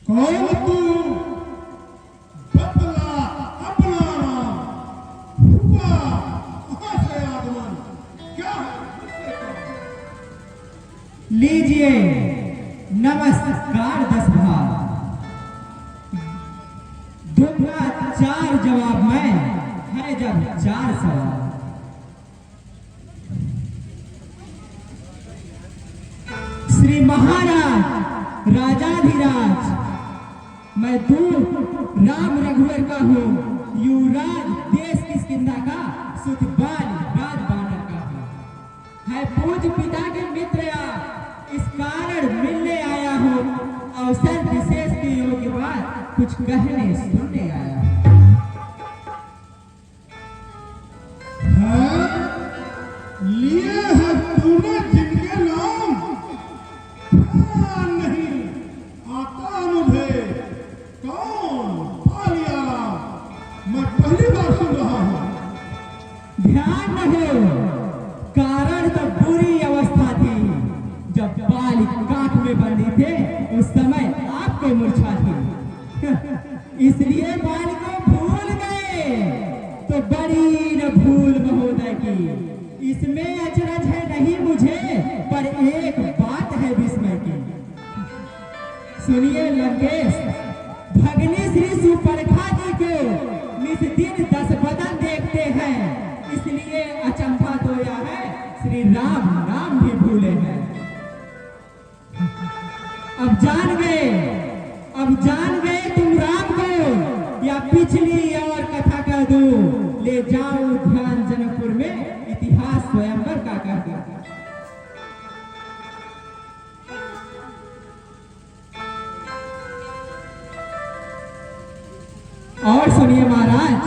कौन तू? बतला अपना नाम, हुआ कहां से आगमन, क्या है मुझसे कहो? लीजिए नमस्कार 10 भाग। दूंगा 4 जवाब मैं, है जब 4 सवाल। श्री महाराज राजाधिराज, मैं दूत राम रघुवर का हूँ, युवराज देश किष्किंधा का, सुतबाल राज बानर का हूँ। है पूज्य पिता के मित्र आप, इस कारण मिलने आया हूँ, अवसर विशेष के योग्य बात कुछ कहने सुनने आया हूँ। लिए है तूने जिनके नाम, ध्यान नहीं आता मुझे, कौन पालिया, मैं पहली बार सुन रहा हूँ। ध्यान न हो, कारण तो बुरी अवस्था थी, जब बाल काख में बंधी थे उस समय आपको मूर्छा थी। इसलिए बाल को भूल गए, तो बड़ी न भूल महोदय की। इसमें अचरज है नहीं मुझे, पर एक बात है विस्मय की। सुनिए लंकेश, भगनी श्री सुपर्णखा जी को नित दिन 10 बदन देखते हैं, इसलिए अचंभा धोया है, श्री राम नाम भी भूले हैं। अब जान गए तुम राम को, या पिछली और कथा कह दूं, ले जाऊं ध्यान जनकपुर में, इतिहास स्वयंवर का कह दूं। और सुनिए महाराज,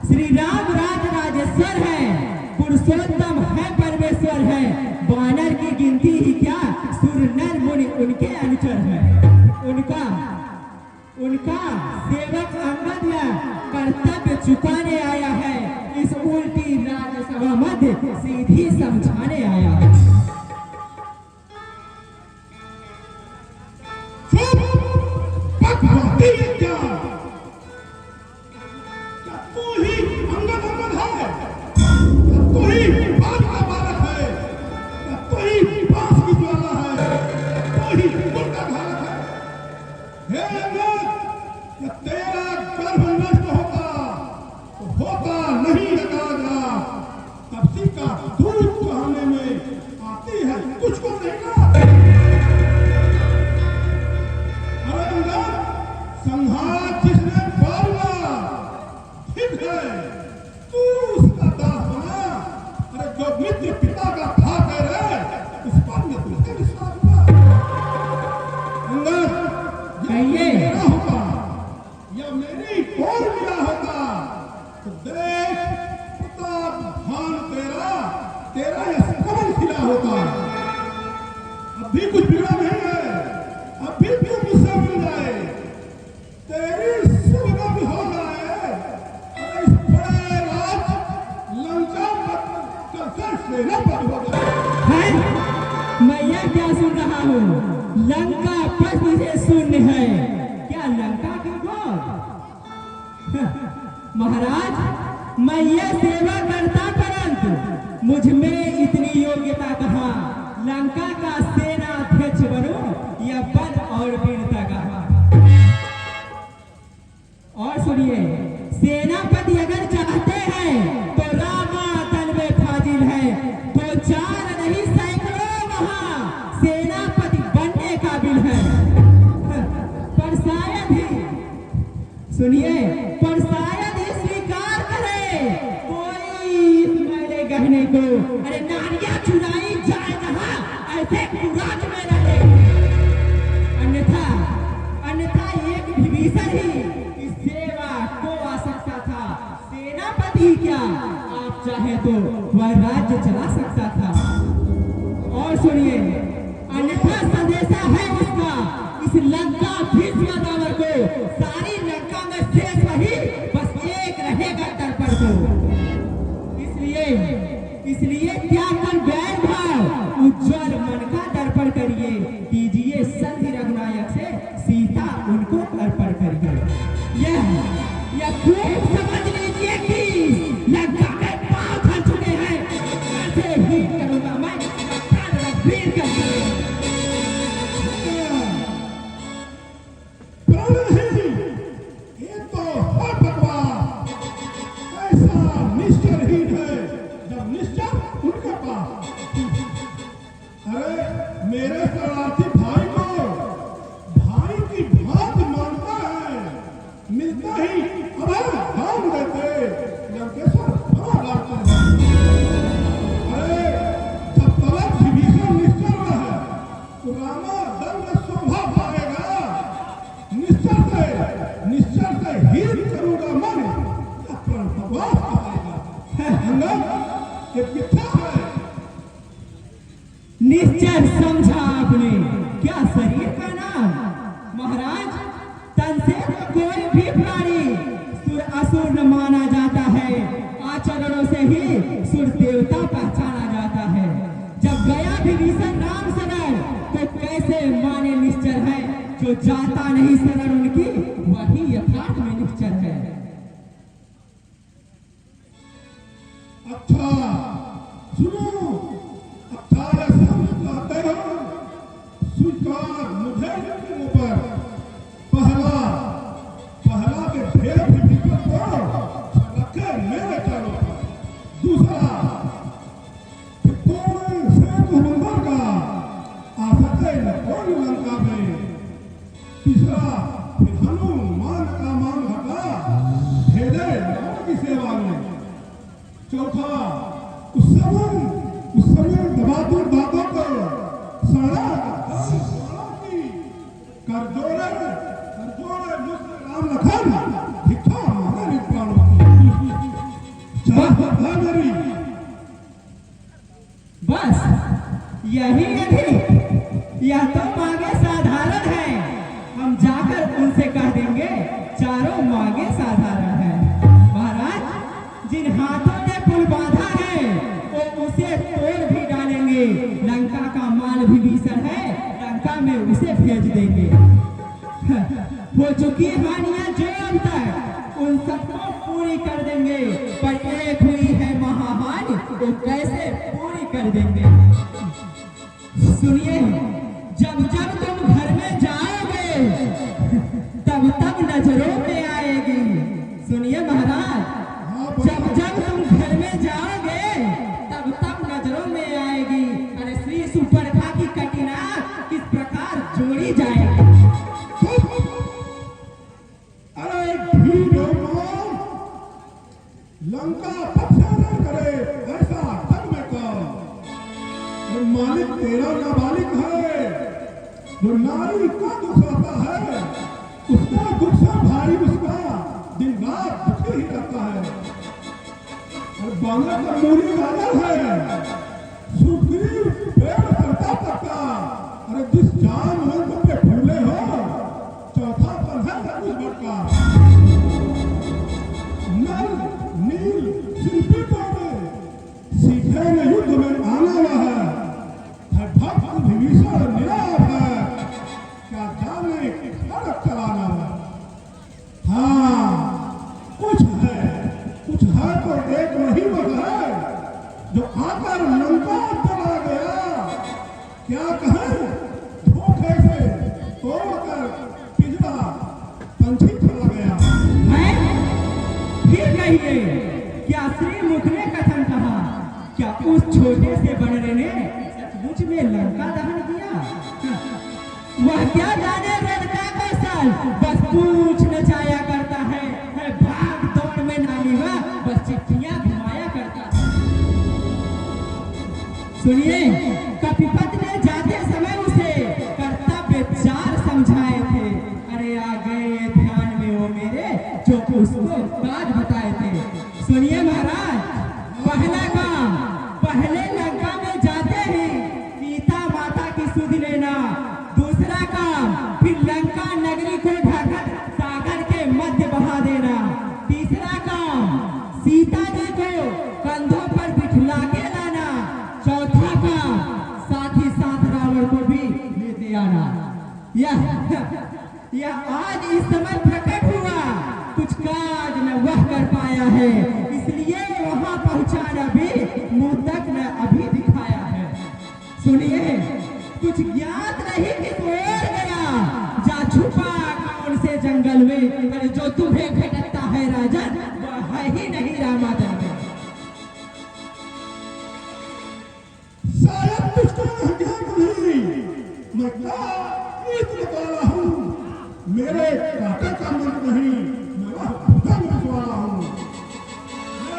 श्री राम राजेश्वर है, पुरुषोत्तम है, परमेश्वर है, वानर की गिनती ही क्या, सुर नर मुनि उनके अनुचर है। उनका सेवक अंगद कर्तव्य चुकाने आया है, इस उल्टी राजसभा मध्य सीधी समझाने आया है। मैं यह क्या सुन रहा हूँ, लंका पथ मुझे शून्य है, क्या लंका की गोद? महाराज मैं यह सेवा करता, परंतु मुझ में इतनी योग्यता कहाँ, लंका का सेनाध्यक्ष बनूं या बल और वीरता कहाँ। और सुनिए, सेनापति अगर चाहते हैं तो रामा तन में फाजिल है, तो 4 नहीं सैकड़ों वहां सेनापति बनने काबिल है। पर शायद ही सुनिए, पर शायद ही स्वीकार करे कोई इस मेरे गहने को, अरे नारियां चुराई जाए जहां, ऐसे कुराज में रहे। अन्यथा एक विभीषण ही इस सेवा को आ सकता था, सेनापति क्या आप चाहे तो वह राज्य चला सकता था। और सुनिए, अन्यथा संदेशा है उसका, इस लंका भीष्मदावर को, सारी लंका में शेष वही, बस एक रहेगा तर्पण को। इसलिए त्याग कर वैर भाव, उज्ज्वल मन का दर्पण करिए, कीजिए संधि रघुनायक से, सीता उनकी मेरे शरणार्थी भाई को भाई की भांति मानता है, मिलता ही अभय दान देते लंकेश्वर क्षमा लाते हैं। अरे जब तलक विभीषण निश्चल है तो रामा दंड शोभा पाएगा। निश्चल से हित करूंगा मन, अपना भगवान पाएगा। अंगद ये कितना है? निश्चय समझा आपने, क्या शरीर का नाम? महाराज, तन से तो कोई भी प्राणी सुर असुर न माना जाता है, आचरणों से ही सुर देवता पहचाना जाता है। जब गया विभीषण राम शरण तो कैसे माने निश्चर है, जो जाता नहीं शरण उनकी वही यथार्थ में निश्चर है। अच्छा सुनो, अठारह समझाते हो, स्वीकार मुझे के ऊपर पहला के भेद विभीषण को रखे मेरे चरणों पर। दूसरा कौन से कुलंबर का आ सके न कोई लंका में। तीसरा हनुमान का मान घटा भेदे राम की सेवा में। चौथा उस समय दबादुर दादों को सड़ा की कर जोड़े मुझसे राम लखन भिक्षा मांगे प्राणों की। चाह मेरी बस यही अधिक, यह तो मांगे साधारण है। हम जाकर उनसे कह देंगे चारों मांगे साधारण है। महाराज, जिन हाथों ने पुल बांधा है वो उसे तोड़ भी डालेंगे। लंका का माल विभीषण है, लंका में उसे भेज देंगे। हो चुकी हानियां जो अब तक, उन सबको पूरी कर देंगे। पर एक हुई है महाहानि, वो कैसे पूरी कर देंगे? सुनिए, जब जब तुम घर में जाओगे तब तब नजरों में आएगी। सुनिए महाराज, जब जब तुम घर में जाओगे तब तब नजरों में आएगी। अरे श्री सुपर्णखा की कटिना किस प्रकार जोड़ी जाएगी। अरे भीड़ लंका पक्षा न करे ऐसा तब में कहो। मालिक तेरा नाबालिग है, जो नारी का दुख होता है उसका दुख से भारी उसका दिन रात दुखी ही रहता है। और बांगर का मूली गाजर है, सुग्रीव पेड़ करता तका। अरे जिस जान रंग पे फूले हो, चौथा पन्हा है कुछ बड़का। नल नील शिल्पी को सीखे में युद्ध में आना हुआ है। भक्त विभीषण निराप है, क्या जाने सड़क चलाना है। हाँ कुछ है तो एक नहीं बस है, जो आकर लंका चला गया। क्या कहें, धोखे से तोड़कर पिंजरा पंछी चला गया है? फिर कहिए, क्या श्री मुख ने कथन कहा? क्या उस छोटे से बड़े ने सचमुच में लंका दहन किया? वह क्या जाने रण का कौशल, बस पूछ नचाया करता है भाग दौड़ में नानी हुआ, बस चिट्ठियां घुमाया करता है। सुनिए, कपिपत ने जाते समय उसे कर्तव्य चार समझाए थे। अरे आ गए ध्यान में वो मेरे, जो उसको काज बताए थे। सुनिए महाराज, पहला काम, पहले लंका में जाते ही सीता माता की सुध लेना। दूसरा काम, फिर लंका नगरी को ढककर सागर के मध्य बहा देना। तीसरा काम, सीता जी को कंधों पर बिठला के लाना। चौथा काम, साथ ही साथ रावण को भी लेते आना। यह आज इस समय प्रकट हुआ, कुछ काज न वह कर पाया है, इसलिए वहां पहुंचाना भी मुंह तक न अभी दिखाया है। सुनिए, कुछ ज्ञात नहीं किस ओर गया, जा छुपा कौन से जंगल में। अरे जो तुम्हें भटकता है राजन, वह है ही नहीं रामादन में। शायद तुझको ज्ञात नहीं मैं क्या नीत वाला हूँ, मेरे काटे का मन नहीं, मैं वह भुजंग वाला हूँ।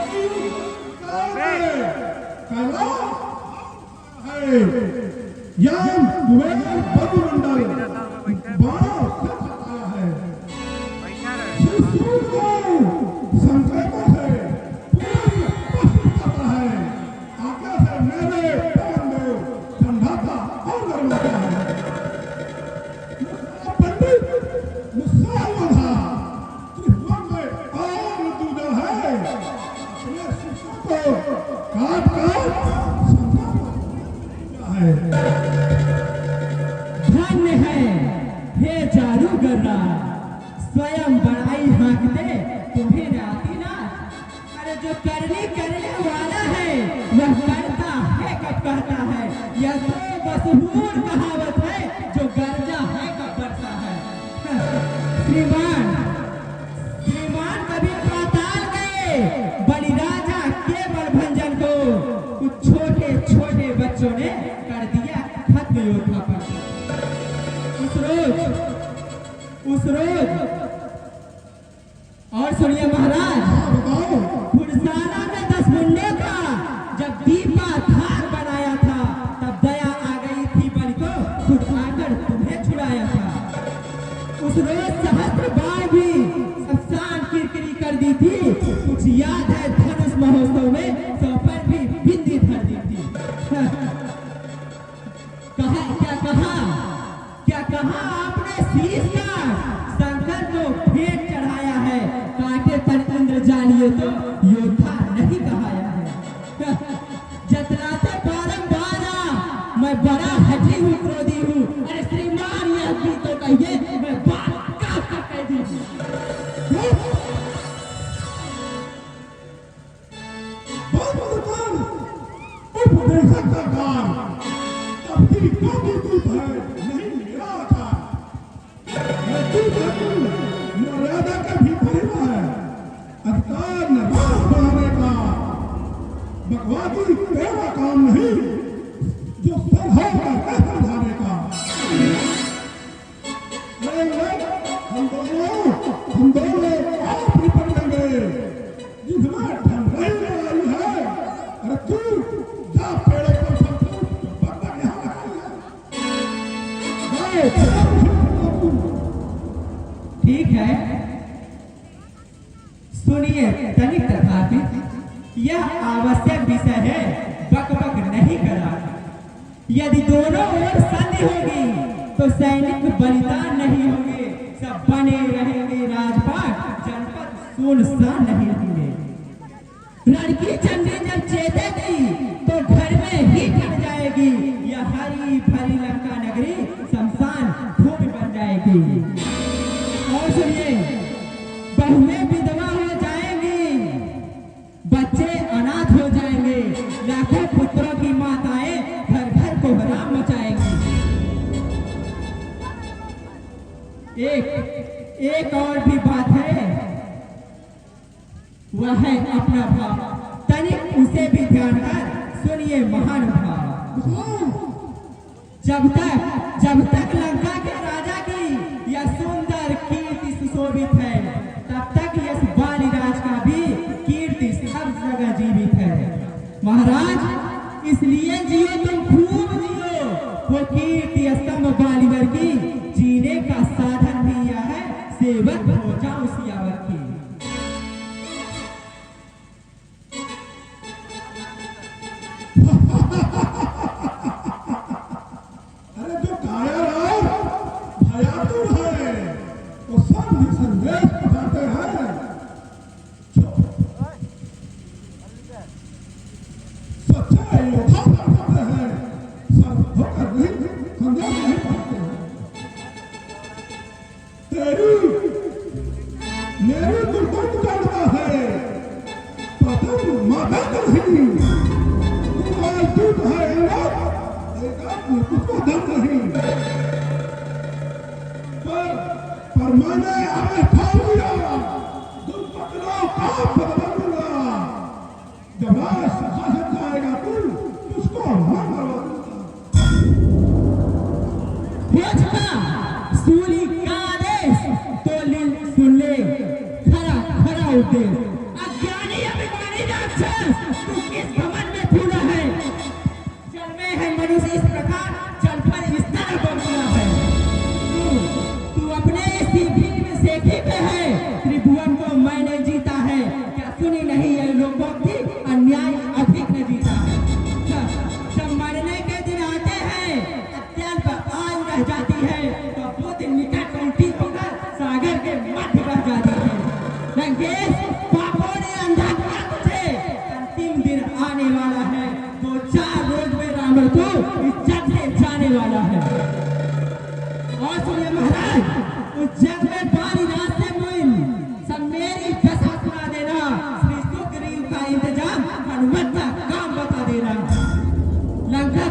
मेरी कैलाश है, याम कुबेर बद्रमंडल बाणों से छाया है। शिव को संकेतों से पूर्ण स्पष्ट करता है। आज्ञा से मेरे पवन देव ठंडाता और गर्माता है। पंडित मुसलमान त्रिभुवन में और दूजा है, अपने शिष्यों को काट है। धन्य है हे जादूगर्रा, स्वयं बड़ाई हाँकते तुम्हें आती ना। अरे जो करने वाला है वह करता है कब कहता है। यह तो मशहूर कहावत है, जो गर्जा है कब बरसा है। श्रीमान कभी पाताल गए, बलिराजा के बलभंजन को कुछ छोटे बच्चों ने कर दिया खत्म योद्धा पर। उस रोज और सुनिए महाराज, फुरसाना में 10 मुंडों का जब दीपा धार बनाया था, तब दया आ गई थी बलि को, खुद आकर तुम्हें छुड़ाया था। उस रोज सहस्त्र बाण भी शमशान किरकिरी कर दी थी। कुछ याद है धनुष महोत्सव में 100 पर भी बिंदी धर दी थी। क्या कहा आपने शीश का शंकर को भेंट चढ़ाया है। कांटे पर इंद्रजालियों तो योद्धा नहीं कहाया है। जतलाते बारंबार मैं बड़ा हठी हूँ, क्रोधी हूँ। अरे श्रीमान यह भी तो कहिए, मैं बात का कह दी। मर्यादा का भी परिवार है, अधिकार न राज बनाने का, बकवादी तेरा काम नहीं, जो सरहद का कह समझाने का। हम दोनों आप निपट लेंगे, जिसमें ठंडाई आई है। अरे तू जा पेड़ों पर बर्तन यहाँ ठीक है, सुनिए तनिक तथापि यह आवश्यक विषय है, बकबक नहीं करा। यदि दोनों ओर संधि होगी तो सैनिक बलिदान नहीं होंगे, सब बने रहेंगे राजपाट, जनपद सुनसान नहीं होंगे। लड़की चंडी जब चेतेगी तो घर में ही कट जाएगी। यह हरी भरी लंका नगरी शमशान भूमि बन जाएगी। और सुनिए, बहुएं विधवा हो जाएंगी, बच्चे अनाथ हो जाएंगे, लाखों पुत्रों की माताएं घर घर को हराम मचाएंगी। एक और भी बात है, वह है अपना भाव। तनिक उसे भी ध्यान कर सुनिए महानुभाव। जब तक लंका के राजा की यह सुंदर कीर्ति सुशोभित है, तब तक यह बालीराज का भी कीर्ति सब जगह जीवित है। महाराज इसलिए जियो, तुम खूब जियो। वो कीर्ति स्तंभ बालीवर की, जीने का साधन भी यह है, सेवक हो जाओ सियावर की। पर मैंने हमें ठान लिया, दुर्पत्रों का बदलूंगा। जब राज शासन जाएगा तुझको मैं मरवा दूंगा। हो चुका सूली का आदेश तो सुन ले खरा खरा उपदेश। अज्ञानी अभिमानी राक्षस तू किस घमंड में फूला है? जन्मे है मनुष्य इस प्रकार जल पर विस्तार बना है। तू अपने सीधी में सेठी पे है, त्रिभुवन को मैंने जीता है। क्या सुनी नहीं ये लोगों की अन्याय अधिक न जीता है। जब मरने के दिन आते हैं अत्यंत आयु रह जाती है तो वो दिन निकट उल्टी होकर सागर के मध्य बह जाती है। लंकेश पापों ने अंधा किया तुझे, अंतिम दिन आने वाला है। 2-4 रोज में रावण तो इस जग से जाने वाला है। और सुनिए महाराज, उस जग में पानी रास्ते मुइन सब मेरी दशा सुना देना। श्री सुग्रीव का इंतजाम हनुमत का काम बता देना। लंका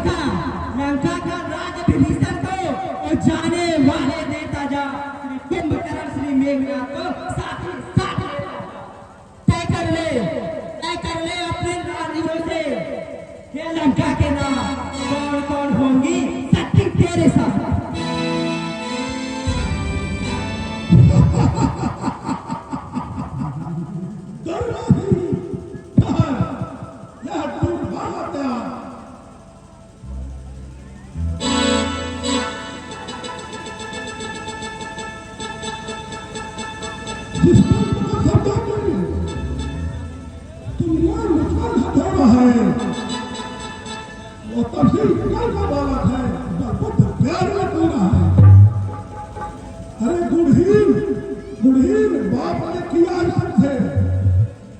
का राज विभीषण को और जाने वाले देता जा। श्री कुंभकर्ण श्री मेघनाथ को साथ लेता जा। तय कर ले अपने रानियों से ये लंका के नाम कौन कौन होंगी सच्ची तेरे साथ। अरे गुणहीन बाप ने किया सबसे,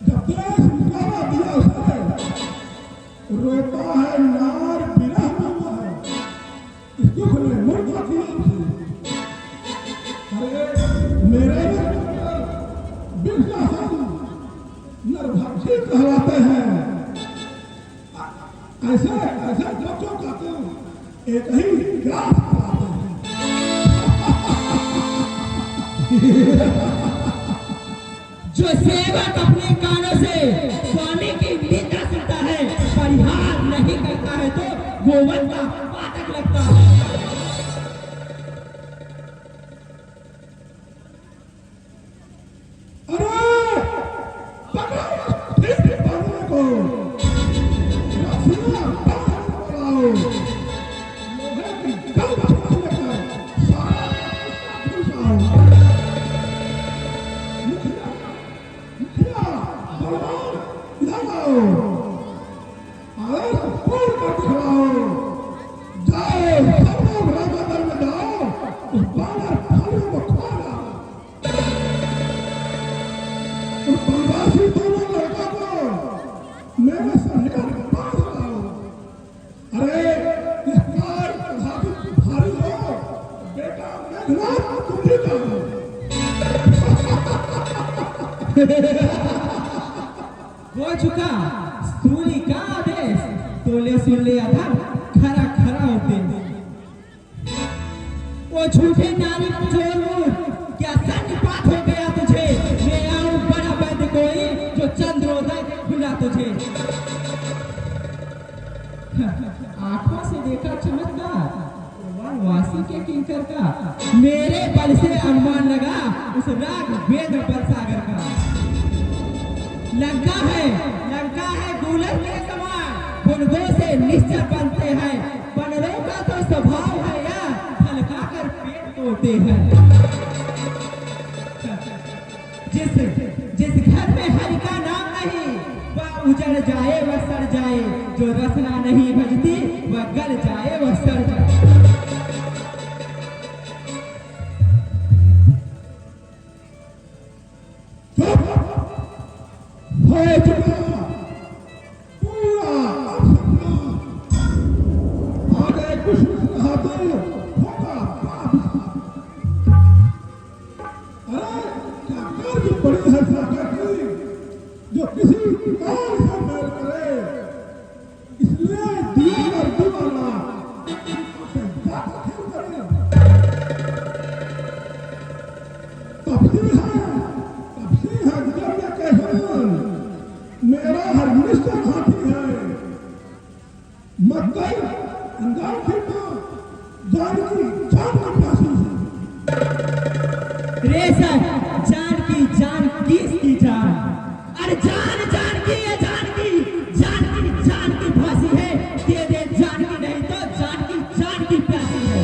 जब देश निकाला दिया उसने, रोता है नार बिना हुआ है, इस दुख ने मुर्दा किया उसे। अरे मेरे बिरला नरभक्षी कहलाते हैं। ऐसे बच्चों का तो एक ही ग्रास कहलाते हैं। जो सेवक अपने कानों से स्वामी की निंदा सुनता है, परिहार नहीं करता है तो गोवन का पातक लगता है। अरे पकड़ो ठीक बांधने को, रस्सियां बांधो, लोहे की गल लेकर सारा घुसाओ। हो चुका सूली का आदेश तो ले सुन ले अधम खरा खरा उपदेश। वो झूठे नारी चोर क्या सन्निपात हो गया तुझे? मैं आऊं बड़ा वैद्य कोई जो चंद्रोदय खुला तुझे। आंखों से देखा चमत्कार वासी के किंकर का, मेरे बल से अनुमान लगा उस राग वेद बल सागर का। लंका है गूलर के समान, बुनगों से निश्चय बनते हैं। बनरों का तो स्वभाव है या हल्का कर पेट तोड़ते हैं। जिस घर में हरि का नाम नहीं वह उजड़ जाए वह सड़ जाए, जो रसना नहीं भजती वह गल जाए वह सड़ जाए। जो किसी काल से मेल करे, इसलिए दीवाना मेरा हरनिष्ठ हाथी है, मत अंगार जानकी जान की प्यासी है। रेशम जान किसकी जान? अरे जान की है, जान की फांसी है। दे दे जान की, नहीं तो जान की प्यासी है।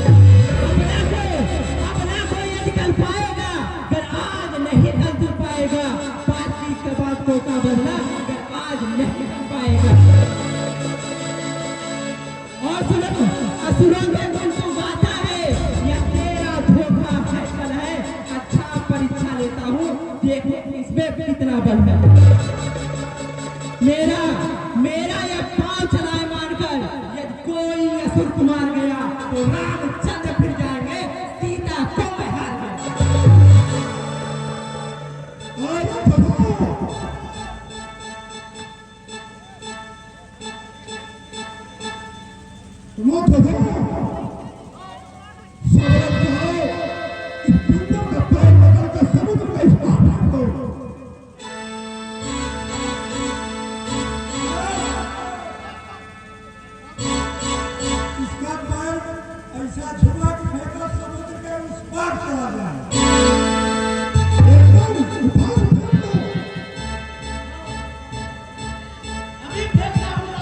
अपना को ये निकल पाएगा अगर आज नहीं निकल पाएगा। बातचीत के बाद को का बदला अगर आज नहीं निकल पाएगा। और सुनो, असुरों के गुण को गाता है, यह तेरा धोखा है कल है। अच्छा परीक्षा लेता हूँ, देखो इसमें कितना बल है। मेरा यह पांव चलाए मानकर यदि कोई असुर को मार गया तो रामचंद्र फिर जाएंगे, सीता को मैं हार गया। आया प्रभु, सुनो प्रभु, सवाल करो, इस पिंडों का पैर बदलकर समुद्र में इस पार फेंक दो। इसका पैर ऐसा झुका कि फेंका समुद्र के उस पार चला जाए। एकदम उठा फेंक दो। अभी फेंकता हूँ।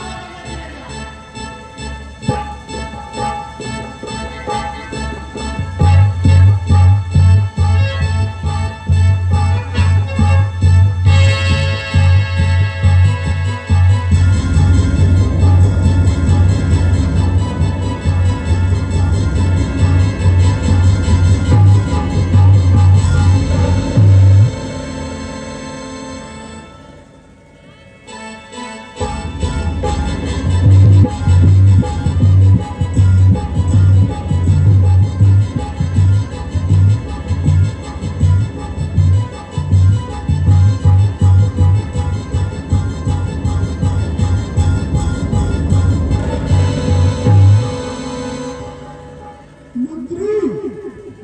मंत्री,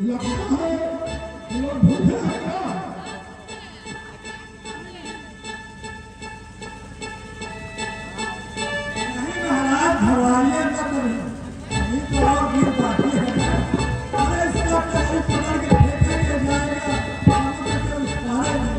लगता है वो भूखे हैं क्या? नहीं महाराज, घरवालियां क्या करें? अभी तो और दिन बाकी है। अरे इसका पैर पकड़ के फेंकेंगे जाएगा समुद्र के उस पार में।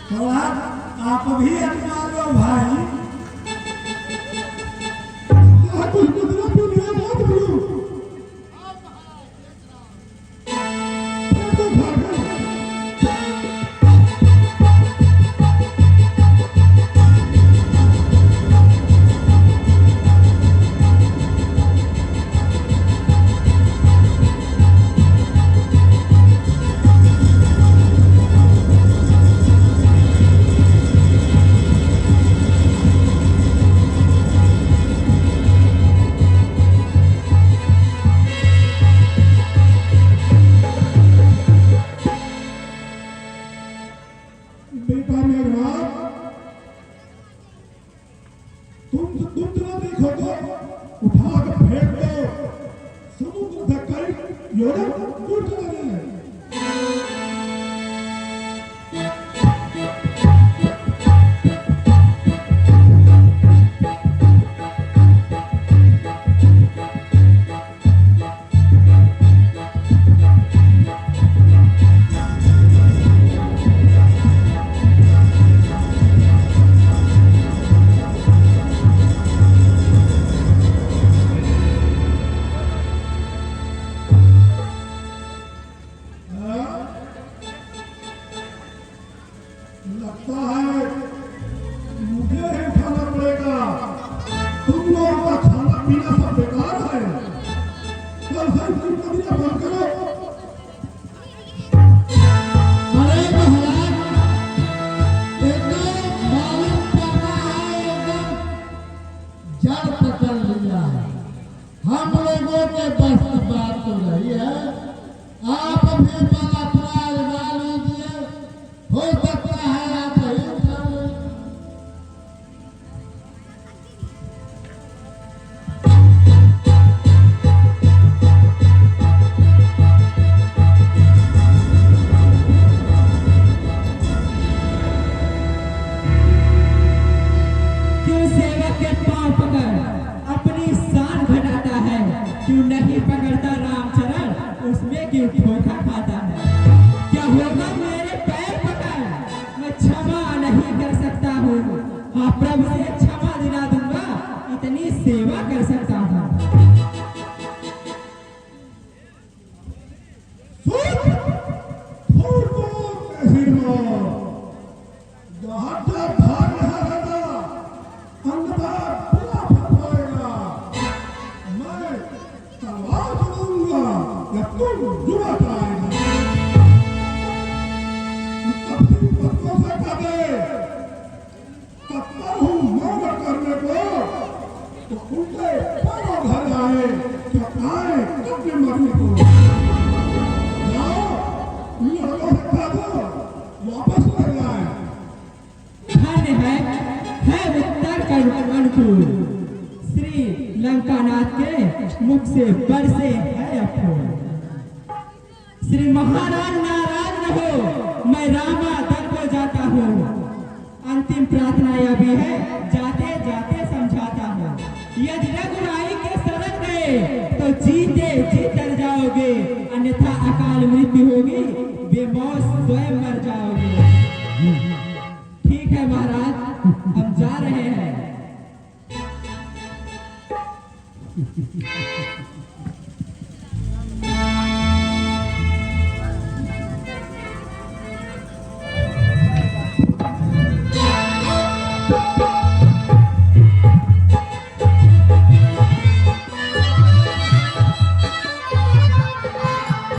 महाराज, आप भी अपना लो भाई। कुछ मतलब भी मेरा मत करो। तो भागो। बेटा मेरा, तुम ना देखो तो उठा कर फेंक दो। समुद्र धक्का यूरोप टूट रहे हैं। जड़ पकड़ लिया है। हम लोगों के बस की बात तो रही है। आप भी बड़ा प्राय ला लीजिए, हो सकता है आप ही खा लें। क्यों सेवक के पांव पकड़ अपनी शान घटाता है, क्यों नहीं पकड़ता रामचरण उसमें क्यों धोखा खाता है। क्या होगा मेरे पैर पकड़, मैं क्षमा नहीं कर सकता हूँ। हाँ प्रभु से क्षमा दिला दूंगा, इतनी सेवा कर सकता हूँ। वापस लग जाए। धन्य है उत्तर का अनुकूल, श्री लंकानाथ के मुख से बरसे है अफूल। श्री महाराज नाराज न हो, मैं रामा दल को जाता हूँ। अंतिम प्रार्थना यह भी है, जाते जाते समझाता हूँ। यदि रघुराई के शरण गए तो जीते जी तर जाओगे, अन्यथा अकाल मृत्यु होगी, बेमौत स्वयं मर जाओगे। ठीक है महाराज, हम जा रहे हैं।